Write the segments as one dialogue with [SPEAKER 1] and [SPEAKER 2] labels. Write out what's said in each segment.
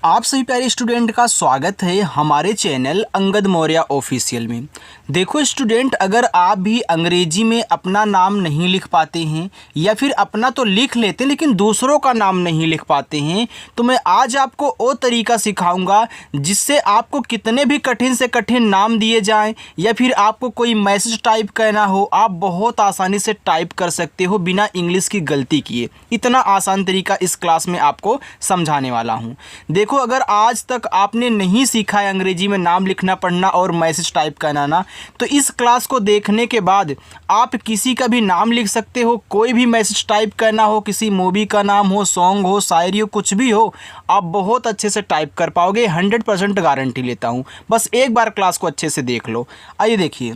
[SPEAKER 1] आप सभी प्यारे स्टूडेंट का स्वागत है हमारे चैनल अंगद मौर्य ऑफिशियल में। देखो स्टूडेंट, अगर आप भी अंग्रेजी में अपना नाम नहीं लिख पाते हैं या फिर अपना तो लिख लेते हैं लेकिन दूसरों का नाम नहीं लिख पाते हैं, तो मैं आज आपको वो तरीका सिखाऊंगा जिससे आपको कितने भी कठिन से कठिन नाम दिए जाएं या फिर आपको कोई मैसेज टाइप करना हो, आप बहुत आसानी से टाइप कर सकते हो बिना इंग्लिश की गलती किए। इतना आसान तरीका इस क्लास में आपको समझाने वाला हूँ। देखो, अगर आज तक आपने नहीं सीखा है अंग्रेजी में नाम लिखना, पढ़ना और मैसेज टाइप करना ना, तो इस क्लास को देखने के बाद आप किसी का भी नाम लिख सकते हो। कोई भी मैसेज टाइप करना हो, किसी मूवी का नाम हो, सॉन्ग हो, शायरी हो, कुछ भी हो, आप बहुत अच्छे से टाइप कर पाओगे। 100% गारंटी लेता हूँ। बस एक बार क्लास को अच्छे से देख लो। आइए देखिए,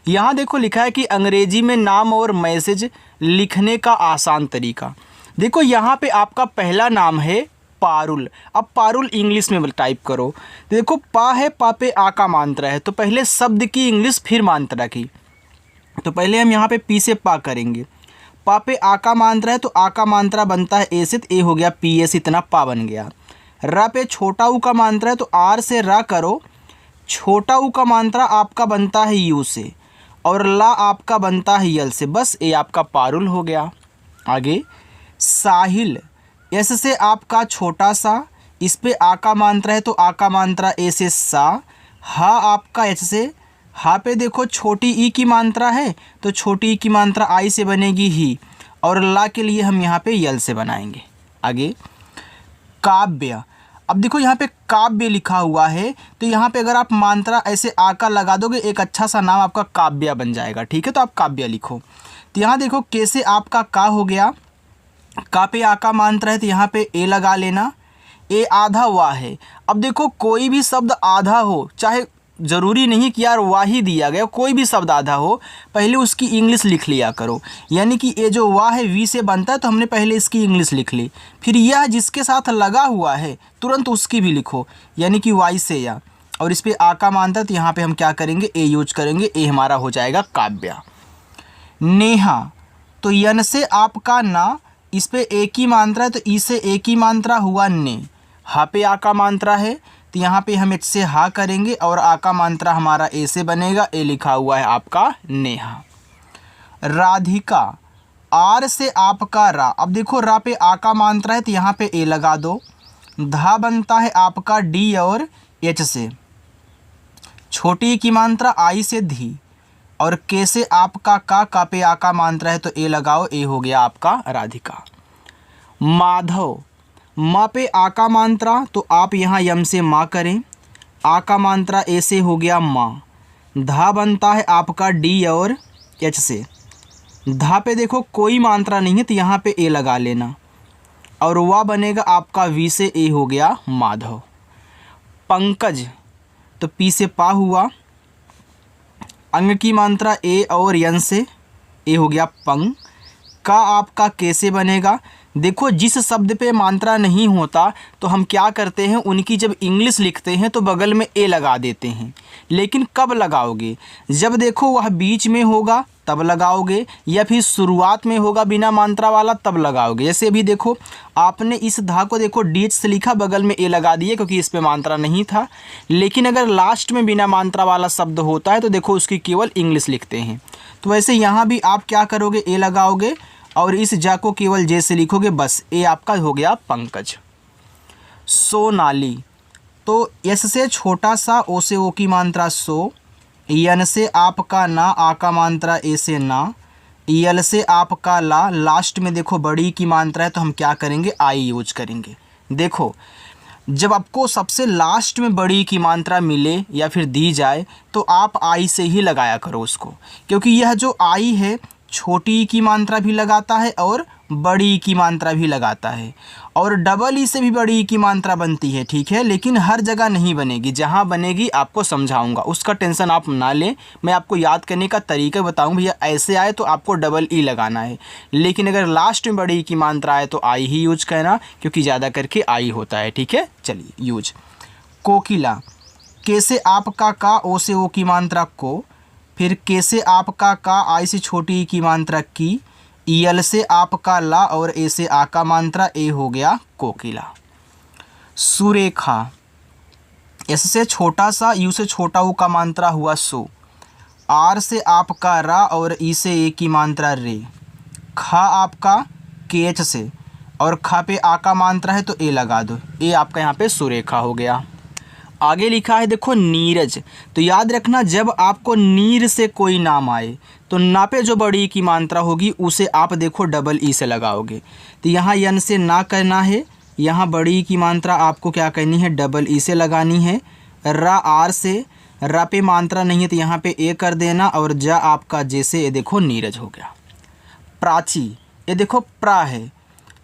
[SPEAKER 1] यहाँ देखो लिखा है कि अंग्रेजी में नाम और मैसेज लिखने का आसान तरीका। देखो यहाँ पे आपका पहला नाम है पारुल। अब पारुल इंग्लिश में टाइप करो। देखो पा है, पा पे आ का मात्रा है, तो पहले शब्द की इंग्लिश फिर मात्रा की। तो पहले हम यहाँ पे पी से पा करेंगे। पा पे आ का मात्रा है तो आ का मात्रा बनता है ए से, तो ए हो गया पी एस, इतना पा बन गया। रा पे छोटा ऊ का मात्रा है तो आर से रा करो। छोटा ऊ का मात्रा आपका बनता है यू से और ला आपका बनता है यल से। बस ए आपका पारुल हो गया। आगे साहिल, एस से आपका छोटा सा, इस पे आ का मात्रा है तो आ का मात्रा ए से सा। हा आपका एच से, हा पे देखो छोटी ई की मात्रा है तो छोटी ई की मात्रा आई से बनेगी ही, और ला के लिए हम यहाँ पे यल से बनाएंगे। आगे काव्य। अब देखो यहाँ पे काव्य लिखा हुआ है, तो यहाँ पे अगर आप मात्रा ऐसे आ का लगा दोगे, एक अच्छा सा नाम आपका काव्य बन जाएगा। ठीक है, तो आप काव्य लिखो। तो यहाँ देखो कैसे आपका का हो गया। का पे आ का मात्रा है तो यहाँ पे ए लगा लेना। ए आधा हुआ है। अब देखो कोई भी शब्द आधा हो, चाहे ज़रूरी नहीं कि यार वाह ही दिया गया, कोई भी शब्द आधा हो, पहले उसकी इंग्लिश लिख लिया करो। यानी कि ये जो वाह है वी से बनता है, तो हमने पहले इसकी इंग्लिश लिख ली। फिर यह जिसके साथ लगा हुआ है तुरंत उसकी भी लिखो, यानी कि वाई से या, और इस पर आ का मात्रा है तो यहाँ पर हम क्या करेंगे, ए यूज करेंगे। ए हमारा हो जाएगा काव्या। नेहा, तो यन से आपका ना, इस पे एक ही मात्रा है तो ई से एक ही मात्रा हुआ ने। हा पे आ का मात्रा है तो यहाँ पे हम इससे हा करेंगे और आ का मात्रा हमारा ए से बनेगा। ए लिखा हुआ है आपका नेहा। राधिका, आर से आपका रा। अब देखो रा पे आ का मात्रा है तो यहाँ पे ए लगा दो। धा बनता है आपका डी और एच से, छोटी की मात्रा आई से धी, और के से आपका का पे आ का मात्रा है तो ए लगाओ। ए हो गया आपका राधिका। माधव, माँ पे आ का मात्रा तो आप यहाँ यम से माँ करें। आ का मात्रा ए से हो गया माँ। धा बनता है आपका डी और एच से। धा पे देखो कोई मात्रा नहीं है तो यहाँ पे ए लगा लेना, और वह बनेगा आपका वी से। ए हो गया माधव। पंकज, तो पी से पा हुआ। अंग की मात्रा ए और यन से, ए हो गया पंग। का आपका कैसे बनेगा। देखो जिस शब्द पे मात्रा नहीं होता तो हम क्या करते हैं, उनकी जब इंग्लिश लिखते हैं तो बगल में ए लगा देते हैं। लेकिन कब लगाओगे, जब देखो वह बीच में होगा तब लगाओगे, या फिर शुरुआत में होगा बिना मात्रा वाला तब लगाओगे। जैसे अभी देखो आपने इस धा को देखो डी एच से लिखा, बगल में ए लगा दिए क्योंकि इस पे मात्रा नहीं था। लेकिन अगर लास्ट में बिना मात्रा वाला शब्द होता है तो देखो उसकी केवल इंग्लिश लिखते हैं। तो वैसे यहाँ भी आप क्या करोगे, ए लगाओगे और इस जा को केवल जे से लिखोगे। बस ए आपका हो गया पंकज। सोनाली, तो एस से छोटा सा, ओ से ओ की मात्रा सो। यन से आपका ना, आ का मात्रा ए से ना। यल से आपका ला, लास्ट में देखो बड़ी की मात्रा है तो हम क्या करेंगे, आई यूज करेंगे। देखो जब आपको सबसे लास्ट में बड़ी की मात्रा मिले या फिर दी जाए तो आप आई से ही लगाया करो उसको, क्योंकि यह जो आई है छोटी की मात्रा भी लगाता है और बड़ी की मात्रा भी लगाता है, और डबल ई से भी बड़ी की मात्रा बनती है। ठीक है, लेकिन हर जगह नहीं बनेगी। जहाँ बनेगी आपको समझाऊंगा, उसका टेंशन आप ना लें। मैं आपको याद करने का तरीका बताऊं, भैया ऐसे आए तो आपको डबल ई लगाना है, लेकिन अगर लास्ट में बड़ी की मात्रा आए तो आई ही यूज करना, क्योंकि ज़्यादा करके आई होता है। ठीक है, चलिए यूज। कोकिला, कैसे आपका का, ओ से ओ की मात्रा को। फिर कैसे आपका का, आई से छोटी ई की मात्रा की। यल से आपका ला और ए से आ का मात्रा, ए हो गया कोकिला। सुरेखा, एस से छोटा सा, यू से छोटा ऊ का मात्रा हुआ सो, आर से आपका रा और ई से ए की मात्रा रे, खा आपका के एच से और खा पे आ का मात्रा है तो ए लगा दो, ए आपका यहाँ पे सुरेखा हो गया। आगे लिखा है देखो नीरज, तो याद रखना जब आपको नीर से कोई नाम आए तो ना पे जो बड़ी की मात्रा होगी उसे आप देखो डबल ई से लगाओगे। तो यहाँ यन से ना करना है, यहाँ बड़ी की मात्रा आपको क्या करनी है, डबल ई से लगानी है। रा आर से, रा पे मात्रा नहीं है तो यहाँ पे ए कर देना और जा आपका जैसे ये देखो नीरज हो गया। प्राची, ये देखो प्रा है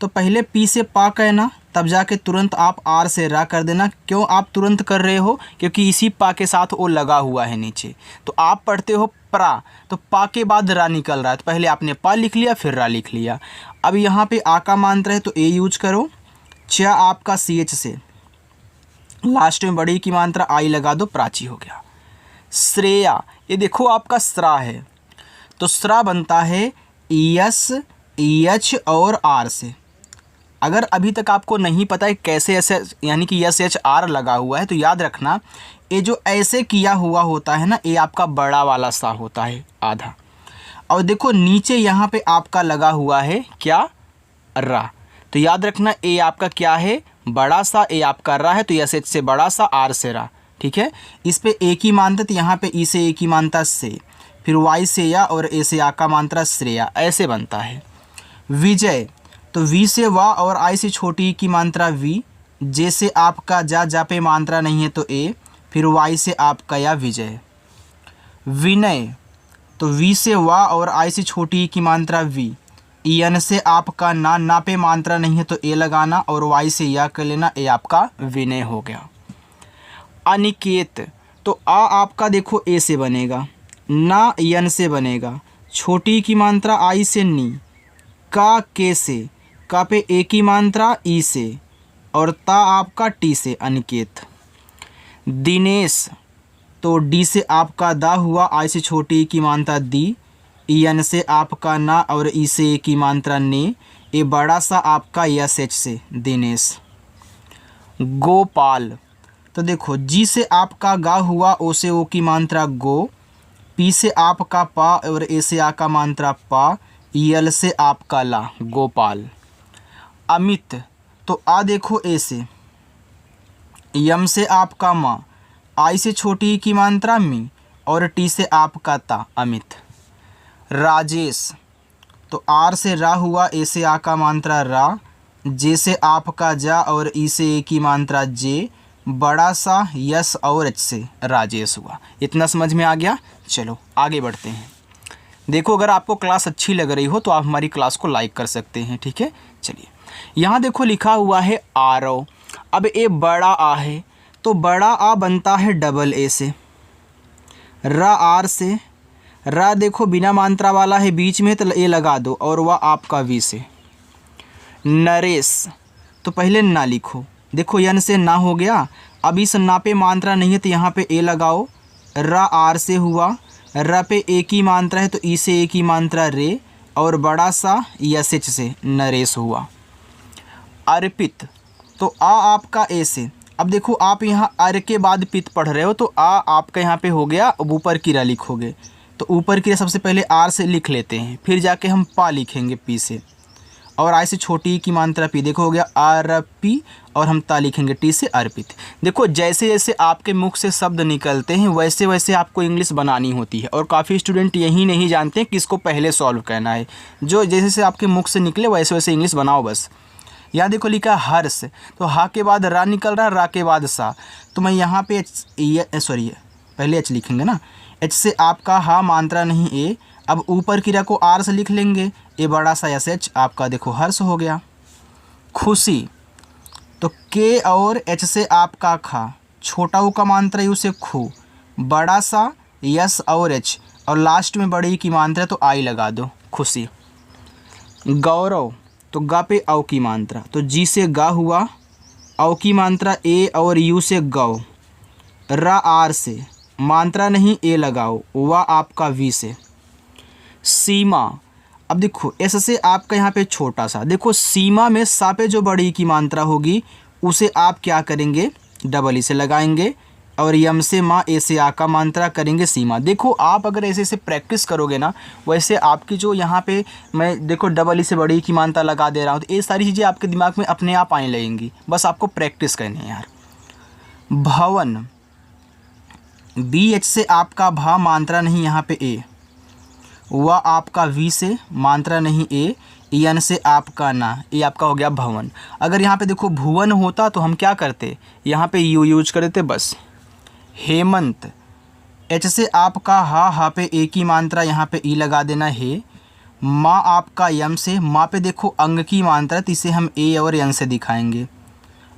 [SPEAKER 1] तो पहले पी से पा कहना, तब जाके तुरंत आप आर से रा कर देना। क्यों आप तुरंत कर रहे हो, क्योंकि इसी पा के साथ ओ लगा हुआ है नीचे। तो आप पढ़ते हो प्रा, तो पा के बाद रा निकल रहा है, तो पहले आपने पा लिख लिया फिर रा लिख लिया। अब यहाँ पे आ का मात्रा है तो ए यूज करो। च आपका सी एच से, लास्ट में बड़ी की मात्रा आई लगा दो, प्राची हो गया। श्रेया, ये देखो आपका स्रा है तो स्रा बनता है एस एच और आर से। अगर अभी तक आपको नहीं पता है कैसे ऐसे यानी कि एस एच आर लगा हुआ है तो याद रखना ये जो ऐसे किया हुआ होता है ना, ये आपका बड़ा वाला सा होता है आधा। और देखो नीचे यहाँ पे आपका लगा हुआ है क्या, रा, तो याद रखना ए आपका क्या है, बड़ा सा, ए आपका रा है तो एस एच से बड़ा सा, आर से रा, ठीक है। इस पे ए की मात्रा तो यहाँ पे ई से ए की मात्रा से, फिर वाई से या और ए से आ का मात्रा श्रेया, ऐसे बनता है। विजय, तो वी से वा और आई से छोटी की मात्रा वी, जैसे आपका जा पे मात्रा नहीं है तो ए, फिर वाई से आपका या विजय। विनय, तो वी से वा और आई से छोटी की मात्रा वी, एन से आपका ना पे मात्रा नहीं है तो ए लगाना और वाई से या कर लेना, ए आपका विनय हो गया। अनिकेत, तो आ आपका देखो ए से बनेगा, ना यन से बनेगा, छोटी की मात्रा आई से नी, का के से, का पे ए की मात्रा ई से और ता आपका टी से, अनिकेत। दिनेश, तो डी से आपका दा हुआ, आई से छोटी की मात्रा दी, एन से आपका ना और ई से ए की मात्रा ने, ए बड़ा सा आपका यस एच से, दिनेश। गोपाल, तो देखो जी से आपका गा हुआ, ओ से ओ की मात्रा गो, पी से आपका पा और ए से आ का मात्रा पा, यल से आपका ला, गोपाल। अमित, तो आ देखो ए से, यम से आपका माँ, आई से छोटी की मात्रा मी और टी से आपका ता, अमित। राजेश, तो आर से रा हुआ, ए से आ का मात्रा रा, जे से आपका जा और ई से ए की मात्रा जे, बड़ा सा यस और एच से राजेश हुआ। इतना समझ में आ गया। चलो आगे बढ़ते हैं। देखो अगर आपको क्लास अच्छी लग रही हो तो आप हमारी क्लास को लाइक कर सकते हैं, ठीक है। चलिए यहाँ देखो लिखा हुआ है आरव, अब ए बड़ा आ है तो बड़ा आ बनता है डबल ए से, रा आर से, रा देखो बिना मात्रा वाला है बीच में तो ए लगा दो और वह आपका वी से। नरेश, तो पहले ना लिखो, देखो यन से ना हो गया, अब इस ना पे मात्रा नहीं है तो यहाँ पे ए लगाओ, रा आर से हुआ, र पे ए की मात्रा है तो ई से ए की मात्रा रे और बड़ा सा यस एच से, नरेश हुआ। अर्पित, तो आ आपका ए से, अब देखो आप यहाँ अर के बाद पित पढ़ रहे हो तो आ आपका यहाँ पे हो गया, अब ऊपर की रा लिखोगे तो ऊपर की रा सबसे पहले आर से लिख लेते हैं, फिर जाके हम पा लिखेंगे पी से, और आई से छोटी की मात्रा पी, देखो हो गया आर पी और हम ता लिखेंगे टी से, अर्पित। देखो जैसे जैसे आपके मुख से शब्द निकलते हैं वैसे वैसे आपको इंग्लिश बनानी होती है, और काफ़ी स्टूडेंट यही नहीं जानते कि इसको पहले सॉल्व करना है, जो जैसे जैसे आपके मुख से निकले वैसे वैसे इंग्लिश बनाओ बस। यहाँ देखो लिखा हर्ष, तो हा के बाद रा निकल रहा, रा के बाद सा, तो मैं यहाँ पे पहले एच लिखेंगे ना, एच से आपका हा मात्रा नहीं ए, अब ऊपर की रा को आर से लिख लेंगे, ए बड़ा सा एस एच आपका देखो हर्ष हो गया। खुशी, तो के और एच से आपका खा, छोटा ऊ का मात्रा यू से खू, बड़ा सा यस और एच और लास्ट में बड़ी की मात्रा तो आई लगा दो, खुशी। गौरव, तो गा पे औ की मात्रा, तो जी से गा हुआ, औ की मात्रा ए और यू से गौ, रा आर से, मात्रा नहीं ए लगाओ, वा आपका वी से। सीमा, अब देखो एस से आपका यहाँ पे छोटा सा, देखो सीमा में सा पे जो बड़ी की मात्रा होगी उसे आप क्या करेंगे, डबल ई से लगाएंगे और यम से माँ, ए से आ का मात्रा करेंगे सीमा। देखो आप अगर ऐसे ऐसे प्रैक्टिस करोगे ना, वैसे आपकी जो यहाँ पे मैं देखो डबल ई से बड़ी की मात्रा लगा दे रहा हूँ, तो ये सारी चीज़ें आपके दिमाग में अपने आप आने लगेंगी। बस आपको प्रैक्टिस करनी है यार। भवन, बी एच से आपका भा, मात्रा नहीं यहाँ पे ए, वह आपका वी से मात्रा नहीं ए, एन से आपका ना, ये आपका हो गया भवन। अगर यहाँ पे देखो भुवन होता तो हम क्या करते, यहाँ पे यू यूज कर देते बस। हेमंत, एच से आपका हा पे ए की मात्रा यहाँ पे ई लगा देना है। माँ आपका यम से, माँ पे देखो अंग की मात्रा, तो इसे हम ए और एन से दिखाएंगे।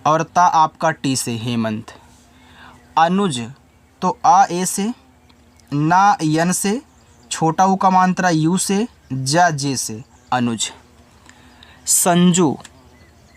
[SPEAKER 1] और ता आपका टी से हेमंत। अनुज, तो आ ए से, ना यन से, छोटा ऊ का मात्रा यू से, जा जे से अनुज। संजू,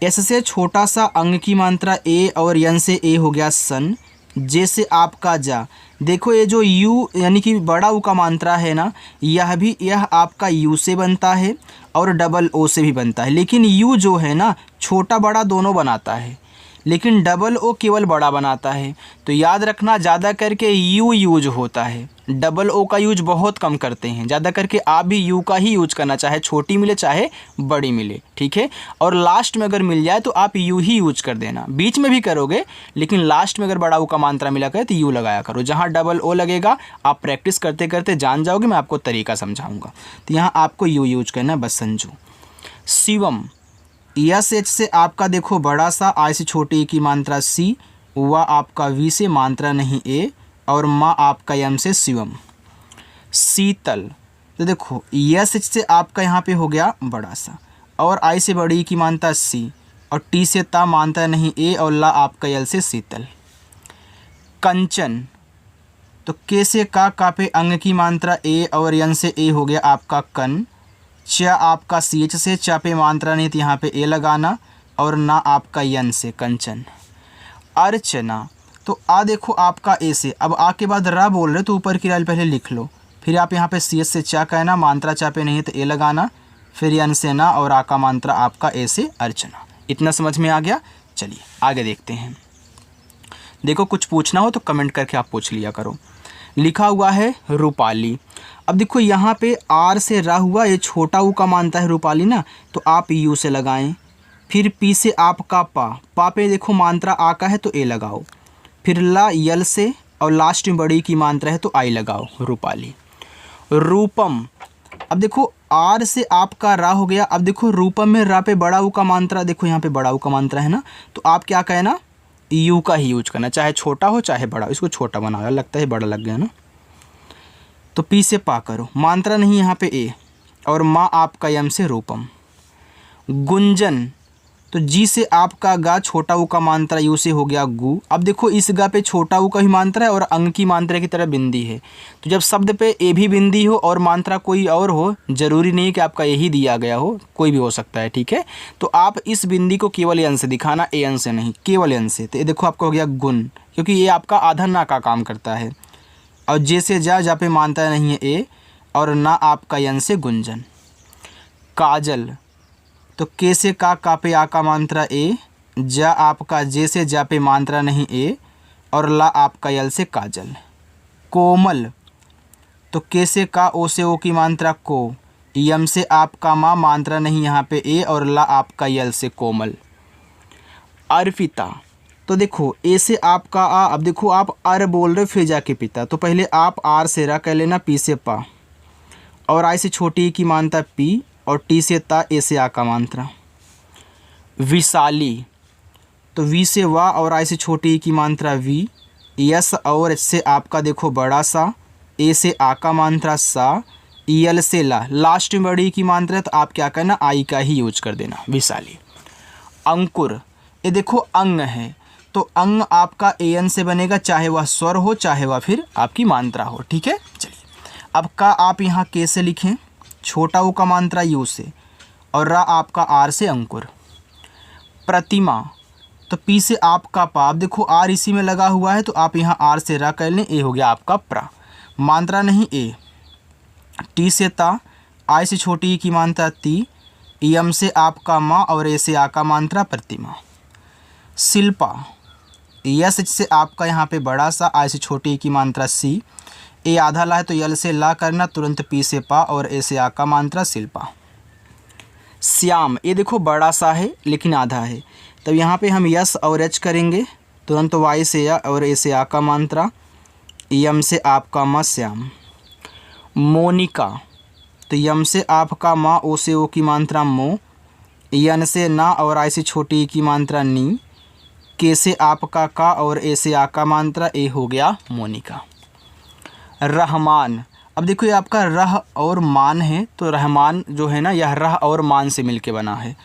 [SPEAKER 1] एस से छोटा सा अंग की मात्रा ए और यन से ए हो गया सन, जे से आपका जा। देखो ये जो यू यानी कि बड़ा ऊ का मात्रा है ना, यह आपका यू से बनता है और डबल ओ से भी बनता है। लेकिन यू जो है ना, छोटा बड़ा दोनों बनाता है, लेकिन डबल ओ केवल बड़ा बनाता है। तो याद रखना, ज़्यादा करके यू यूज होता है, डबल ओ का यूज बहुत कम करते हैं। ज़्यादा करके आप भी यू का ही यूज करना, चाहे छोटी मिले चाहे बड़ी मिले, ठीक है। और लास्ट में अगर मिल जाए तो आप यू ही यूज कर देना। बीच में भी करोगे लेकिन लास्ट में अगर बड़ा ओ का मात्रा मिला करे तो यू लगाया करो। जहाँ डबल ओ लगेगा आप प्रैक्टिस करते करते जान जाओगे, मैं आपको तरीका समझाऊँगा। तो यहाँ आपको यू यूज करना है बस। संजू। शिवम, यस एच से आपका देखो बड़ा सा, आई से छोटी ए की मात्रा सी, व आपका वी से मात्रा नहीं ए, और माँ आपका यम से शिवम। शीतल, तो देखो यस एच से आपका यहाँ पे हो गया बड़ा सा, और आई से बड़ी की मात्रा सी, और टी से ता मात्रा नहीं ए, और ला आपका यल से शीतल। कंचन, तो के से का पे अंग की मात्रा ए और यन से ए हो गया आपका कन। च आपका सी एच से, च पे मात्रा नहीं तो यहाँ पे ए लगाना, और ना आपका यन से कंचन। अर्चना, तो आ देखो आपका ए से, अब आ के बाद रा बोल रहे तो ऊपर की राइल पहले लिख लो, फिर आप यहाँ पे सी एच से चा कहना, मात्रा चा पे नहीं है तो ए लगाना, फिर यन से ना, और आ का मात्रा आपका ए से अर्चना। इतना समझ में आ गया। चलिए आगे देखते हैं। देखो कुछ पूछना हो तो कमेंट करके आप पूछ लिया करो। लिखा हुआ है रूपाली। अब देखो यहाँ पे आर से रा हुआ, ये छोटा ऊ का मानता है रूपाली ना, तो आप यू से लगाएं। फिर पी से आपका पा पे देखो मात्रा आ का है तो ए लगाओ। फिर ला यल से, और लास्ट में बड़ी की मात्रा है तो आई लगाओ, रूपाली। रूपम, अब देखो आर से आपका रा हो गया। अब देखो रूपम में रा पे बड़ा ऊ का मात्रा, देखो यहाँ पे बड़ा ऊ का मात्रा है ना, तो आप क्या कहना, यू का ही यूज करना, चाहे छोटा हो चाहे बड़ा। इसको छोटा बनाया, लगता है बड़ा लग गया ना। तो पी से पा करो, मात्रा नहीं यहाँ पे ए, और माँ आपका यम से रूपम। गुंजन, तो जी से आपका गा, छोटा ऊ का मात्रा यू से हो गया गु। अब देखो इस गा पे छोटा ऊ का ही मात्रा है और अंग की मात्रा की तरह बिंदी है, तो जब शब्द पे ए भी बिंदी हो और मात्रा कोई और हो, जरूरी नहीं कि आपका यही दिया गया हो, कोई भी हो सकता है, ठीक है। तो आप इस बिंदी को केवल एन से दिखाना, ए एन से नहीं, केवल एन से। तो ये देखो आपका हो गया गुण, क्योंकि ये आपका आधा ना का काम करता है। और जे से जा पे मात्रा नहीं है ए, और ना आपका यन से गुंजन। काजल, तो के से का पे आ का मात्रा ए, जा आपका जे से जा पे मात्रा नहीं ए, और ला आपका यल से काजल। कोमल, तो के से का ओ से ओ की मात्रा को, यम से आपका माँ मात्रा नहीं यहाँ पे ए, और ला आपका यल से कोमल। अर्पिता, तो देखो ए से आपका आ, अब देखो आप अर बोल रहे फिर जाके पिता, तो पहले आप आर से रा कह लेना, पी से पा, और आई से छोटी की मात्रा पी, और टी से ता, ए से आ का मात्रा। विशाली, तो वी से वा, और आई से छोटी की मात्रा वी, यस और एच से आपका देखो बड़ा सा, ए से आ का मात्रा सा, यल से ला, लास्ट में बड़ी की मात्रा, तो आप क्या करना, आई का ही यूज कर देना, विशाली। अंकुर, ये देखो अंग है, तो अंग आपका ए एन से बनेगा, चाहे वह स्वर हो चाहे वह फिर आपकी मात्रा हो, ठीक है। चलिए अब का आप यहाँ के से लिखें, छोटा ऊ का मात्रा यू से, और रा आपका आर से अंकुर। प्रतिमा, तो पी से आपका पा, अब देखो आर इसी में लगा हुआ है, तो आप यहाँ आर से रा कर लें, ए हो गया आपका प्रा, मात्रा नहीं ए। टी से ता, आई से छोटी की मात्रा ती, यम से आपका माँ, और ए से आ का मात्रा प्रतिमा। शिल्पा, यस एच से आपका यहाँ पे बड़ा सा, आई से छोटी ई की मात्रा सी, ए आधा ला है तो यल से ला करना, तुरंत पी से पा और ए से आ का मात्रा शिल्पा। श्याम, ये देखो बड़ा सा है लेकिन आधा है, तब यहाँ पे हम यस और एच करेंगे, तुरंत वाई से या और ए से आ का मात्रा, यम से आपका मा श्याम। मोनिका, तो यम से आपका मा, ओ से ओ की मात्रा मो, यन से ना और आई से छोटी ई की मात्रा नी, के से आपका का और ए से आ का मात्रा, ए हो गया मोनिका। रहमान, अब देखो ये आपका रह और मान है, तो रहमान जो है ना यह रह और मान से मिलके बना है।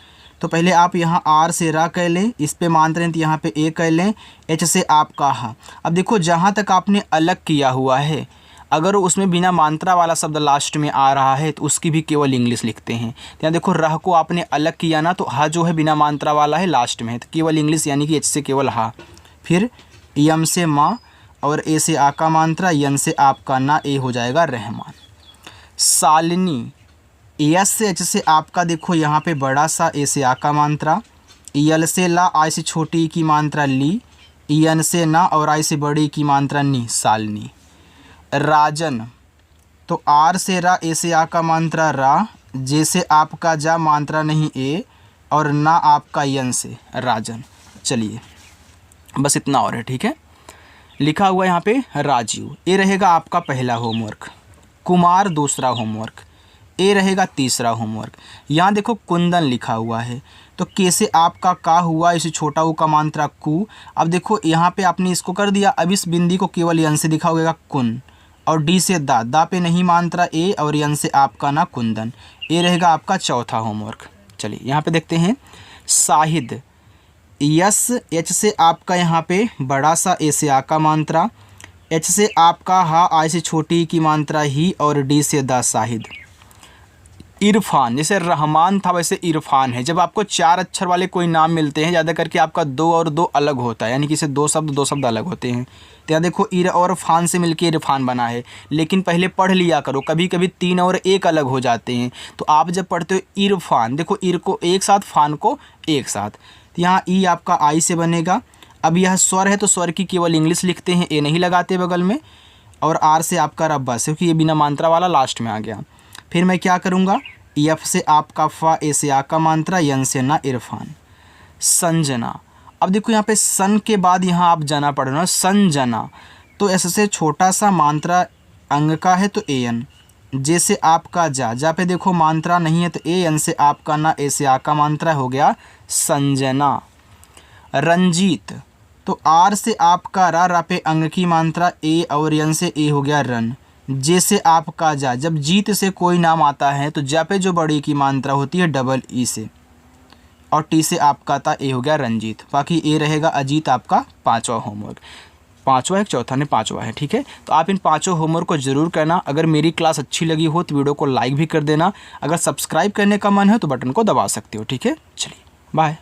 [SPEAKER 1] तो पहले आप यहाँ आर से रा कह लें, इस पे मात्रा है तो यहाँ पे ए कह लें, एच से आपका हा। अब देखो जहाँ तक आपने अलग किया हुआ है, अगर उसमें बिना मात्रा वाला शब्द लास्ट में आ रहा है तो उसकी भी केवल इंग्लिश लिखते हैं। तो यहाँ देखो रह को आपने अलग किया ना, तो हा जो है बिना मात्रा वाला है लास्ट में है, तो केवल इंग्लिश यानी कि एच से केवल हा। फिर यम से माँ और ए से आ का मात्रा, यन से आपका ना, ए हो जाएगा रहमान। शालिनी, यस से एच से आपका देखो यहाँ पे बड़ा सा, ए से आ का मात्रा, यल से ला, आई से छोटी की मात्रा ली, यन से ना और आई से बड़ी की मात्रा नी, शालिनी। राजन, तो आर से रा, ए से आ का मात्रा रा, जे से आपका जा मात्रा नहीं ए, और ना आपका यन से राजन। चलिए बस इतना और है, ठीक है। लिखा हुआ यहाँ पे राजीव, ये रहेगा आपका पहला होमवर्क। कुमार दूसरा होमवर्क, ए रहेगा तीसरा होमवर्क। यहाँ देखो कुंदन लिखा हुआ है, तो के से आपका का हुआ, इसे छोटा ऊ का मात्रा कु। अब देखो यहाँ पे आपने इसको कर दिया, अब इस बिंदी को केवल यन से दिखाओगे कुन, और डी से दा, दा पे नहीं मात्रा ए, और यन से आपका ना कुंदन। ये रहेगा आपका चौथा होमवर्क। चलिए यहाँ पे देखते हैं। शाहिद, यस एच से आपका यहाँ पे बड़ा सा, ए से आ का मात्रा, एच से आपका हा, आई से छोटी की मात्रा ही, और डी से दा शाहिद। इरफान, जैसे रहमान था वैसे इरफान है। जब आपको 4 अक्षर वाले कोई नाम मिलते हैं, ज़्यादा करके आपका 2 और 2 अलग होता है, यानी कि इसे 2 शब्द अलग होते हैं। तो यहाँ देखो इर और फान से मिलके इरफान बना है, लेकिन पहले पढ़ लिया करो, कभी कभी 3 और 1 अलग हो जाते हैं। तो आप जब पढ़ते हो इरफान, देखो इर को एक साथ, फान को एक साथ, तो यहाँ ई आपका आई से बनेगा। अब यह स्वर है तो स्वर की केवल इंग्लिश लिखते हैं, ए नहीं लगाते बगल में, और आर से आपका रब्बा से, क्योंकि ये बिना मात्रा वाला लास्ट में आ गया। फिर मैं क्या करूँगा, एफ से आपका फा, ए से आ का मात्रा, यन से ना इरफान। संजना, अब देखो यहाँ पे सन के बाद यहाँ आप जना पढ़ना, संजना, तो एस से छोटा सा मात्रा अंग का है तो ए एन, जैसे आपका जा, जा पे देखो मात्रा नहीं है तो ए एन से आपका ना, ए से आ का मात्रा, हो गया संजना। रंजीत, तो आर से आपका रा, रा पे अंग की मात्रा ए, और यन से ए, हो गया रन, जैसे आपका जा। जब जीत से कोई नाम आता है तो जा पे जो बड़ी की मात्रा होती है डबल ई से, और टी से आपका था, ए हो गया रंजीत। बाकी ए रहेगा अजीत, आपका 5वां होमवर्क। 5वां है, चौथा ने 5वां है, ठीक है। तो आप इन 5 होमवर्क को ज़रूर करना। अगर मेरी क्लास अच्छी लगी हो तो वीडियो को लाइक भी कर देना। अगर सब्सक्राइब करने का मन है तो बटन को दबा सकते हो, ठीक है। चलिए बाय।